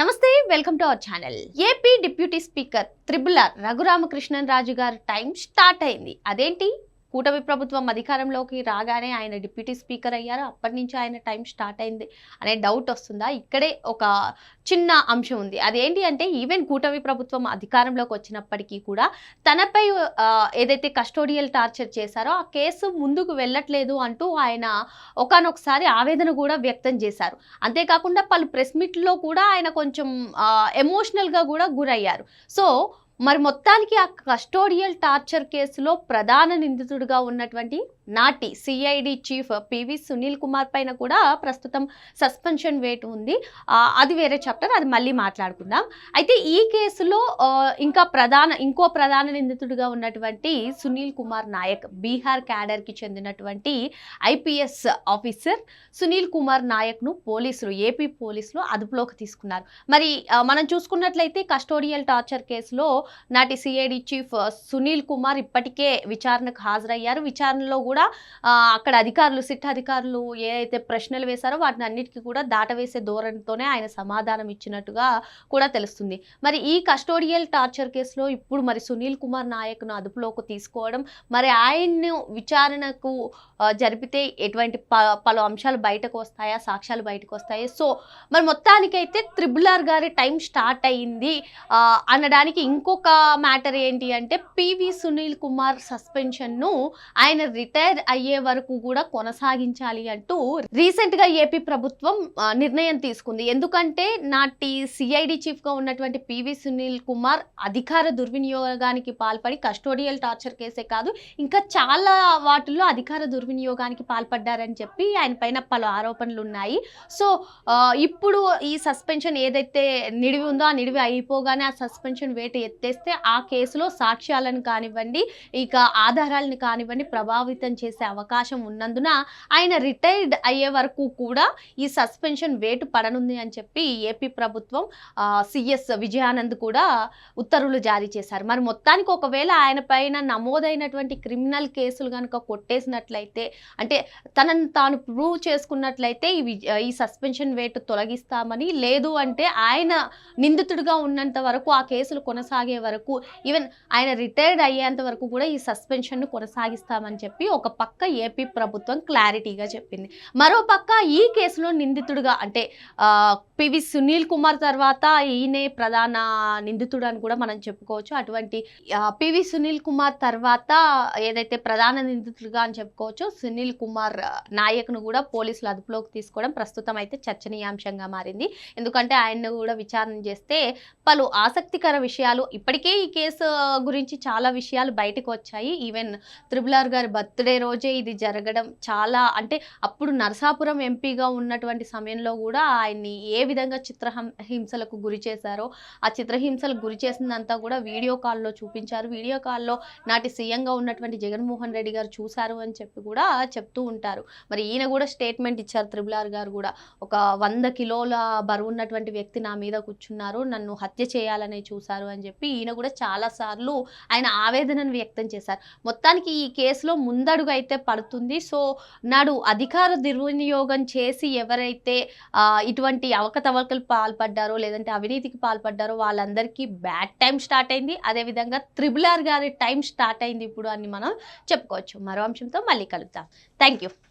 నమస్తే, welcome to our channel. AP deputy speaker triple R Raghuramakrishnaraju గారి time start అయింది. అదేంటి, కూటమి ప్రభుత్వం అధికారంలోకి రాగానే ఆయన డిప్యూటీ స్పీకర్ అయ్యారు, అప్పటి నుంచి ఆయన టైం స్టార్ట్ అయింది అనే డౌట్ వస్తుందా? ఇక్కడే ఒక చిన్న అంశం ఉంది. అదేంటి అంటే, ఈవెన్ కూటమి ప్రభుత్వం అధికారంలోకి వచ్చినప్పటికీ కూడా తనపై ఏదైతే కస్టోడియల్ టార్చర్ చేశారో ఆ కేసు ముందుకు వెళ్ళట్లేదు అంటూ ఆయన ఒకానొకసారి ఆవేదన కూడా వ్యక్తం చేశారు. అంతేకాకుండా పలు ప్రెస్ మీట్లో కూడా ఆయన కొంచెం ఎమోషనల్గా కూడా గురయ్యారు. సో మరి మొత్తానికి ఆ కస్టోడియల్ టార్చర్ కేసులో ప్రధాన నిందితుడిగా ఉన్నటువంటి నాటి CID chief PV Sunil Kumar పైన కూడా ప్రస్తుతం సస్పెన్షన్ వేటు ఉంది. అది వేరే చాప్టర్, అది మళ్ళీ మాట్లాడుకుందాం. అయితే ఈ కేసులో ఇంకో ప్రధాన నిందితుడిగా ఉన్నటువంటి సునీల్ కుమార్ నాయక్, బీహార్ క్యాడర్కి చెందినటువంటి ఐపీఎస్ ఆఫీసర్ సునీల్ కుమార్ నాయక్ను ఏపీ పోలీసులు అదుపులోకి తీసుకున్నారు. మరి మనం చూసుకున్నట్లయితే కస్టోడియల్ టార్చర్ కేసులో నాటి సిఐడి చీఫ్ సునీల్ కుమార్ ఇప్పటికే విచారణకు హాజరయ్యారు. విచారణలో కూడా అక్కడ సిట్ అధికారులు ఏదైతే ప్రశ్నలు వేశారో వాటిని అన్నిటికీ కూడా దాటవేసే ధోరణితోనే ఆయన సమాధానం ఇచ్చినట్టుగా కూడా తెలుస్తుంది. మరి ఈ కస్టోడియల్ టార్చర్ కేసులో ఇప్పుడు మరి సునీల్ కుమార్ నాయక్ను అదుపులోకి తీసుకోవడం, మరి ఆయన్ను విచారణకు జరిపితే ఎటువంటి పలు అంశాలు బయటకు వస్తాయా, సాక్ష్యాలు బయటకు వస్తాయి. సో మరి మొత్తానికైతే త్రిబుల్ ఆర్ గారి టైం స్టార్ట్ అయ్యింది అనడానికి ఇంకొక మ్యాటర్ ఏంటి అంటే, పివి సునీల్ కుమార్ సస్పెన్షన్ను ఆయన రిటైర్ అయ్యే వరకు కూడా కొనసాగించాలి అంటూ రీసెంట్గా ఏపీ ప్రభుత్వం నిర్ణయం తీసుకుంది. ఎందుకంటే నాటి సిఐడి చీఫ్గా ఉన్నటువంటి పివి సునీల్ కుమార్ అధికార దుర్వినియోగానికి పాల్పడి కస్టోడియల్ టార్చర్ కేసే కాదు ఇంకా చాలా వాటిల్లో అధికార దుర్వినియోగానికి పాల్పడ్డారని చెప్పి ఆయన పైన పలు ఆరోపణలు ఉన్నాయి. సో ఇప్పుడు ఈ సస్పెన్షన్ ఏదైతే నిడివి ఉందో ఆ నిడివి అయిపోగానే ఆ సస్పెన్షన్ వేటు ఎత్తేస్తే ఆ కేసులో సాక్ష్యాలను కానివ్వండి, ఇక ఆధారాలను కానివ్వండి ప్రభావితం చేసే అవకాశం ఉన్నందున ఆయన రిటైర్డ్ అయ్యే వరకు కూడా ఈ సస్పెన్షన్ వేటు పడనుంది అని చెప్పి ఏపీ ప్రభుత్వం సిఎస్ విజయానంద్ కూడా ఉత్తర్వులు జారీ చేశారు. మరి మొత్తానికి ఒకవేళ ఆయన పైన నమోదైనటువంటి క్రిమినల్ కేసులు కనుక కొట్టేసినట్లయితే, అంటే తనను తాను ప్రూవ్ చేసుకున్నట్లయితే ఈ సస్పెన్షన్ వేటు తొలగిస్తామని, లేదు అంటే ఆయన నిందితుడిగా ఉన్నంత వరకు ఆ కేసులు కొనసాగే వరకు, ఈవెన్ ఆయన రిటైర్డ్ అయ్యేంత వరకు కూడా ఈ సస్పెన్షన్ను కొనసాగిస్తామని చెప్పి ఒక పక్క ఏపీ ప్రభుత్వం క్లారిటీగా చెప్పింది. మరో పక్క ఈ కేసులో నిందితుడిగా అంటే పివి సునీల్ కుమార్ తర్వాత ఈయనే ప్రధాన నిందితుడు అని కూడా మనం చెప్పుకోవచ్చు. అటువంటి పివి సునీల్ కుమార్ తర్వాత ఏదైతే ప్రధాన నిందితుడిగా అని చెప్పుకోవచ్చు సునీల్ కుమార్ నాయక్ను కూడా పోలీసులు అదుపులోకి తీసుకోవడం ప్రస్తుతం అయితే చర్చనీయాంశంగా మారింది. ఎందుకంటే ఆయన్ను కూడా విచారణ చేస్తే పలు ఆసక్తికర విషయాలు, ఇప్పటికే ఈ కేసు గురించి చాలా విషయాలు బయటకు వచ్చాయి. ఈవెన్ త్రిబుల్ ఆర్ గారి బర్త్డే రోజే ఇది జరగడం, చాలా అంటే అప్పుడు నరసాపురం ఎంపీగా ఉన్నటువంటి సమయంలో కూడా ఆయన్ని ఏ విధంగా చిత్రహింసలకు గురి చేశారో, ఆ చిత్రహింసలకు గురి చేసిందంతా కూడా వీడియో కాల్లో చూపించారు. వీడియో కాల్లో నాటి సీఎంగా ఉన్నటువంటి జగన్మోహన్ రెడ్డి గారు చూశారు అని చెప్పి కూడా చెప్తూ ఉంటారు. మరి ఈయన కూడా స్టేట్మెంట్ ఇచ్చారు. త్రిబుల్ ఆర్ గారు కూడా ఒక 100 కిలోల బరువు ఉన్నటువంటి వ్యక్తి నా మీద కూర్చున్నారు, నన్ను హత్య చేయాలని చూశారు అని చెప్పి ఈయన కూడా చాలాసార్లు ఆయన ఆవేదనను వ్యక్తం చేశారు. మొత్తానికి ఈ కేసులో ముందడుగు అయితే పడుతుంది. సో నాడు అధికార దుర్వినియోగం చేసి ఎవరైతే ఇటువంటి అవకతవకలు పాల్పడ్డారో లేదంటే అవినీతికి పాల్పడ్డారో వాళ్ళందరికీ బ్యాడ్ టైం స్టార్ట్ అయింది. అదేవిధంగా త్రిబుల్ ఆర్ గారి టైం స్టార్ట్ అయింది ఇప్పుడు అని మనం చెప్పుకోవచ్చు. మరో అంశంతో మళ్ళీ కలుద్దాం. Thank you.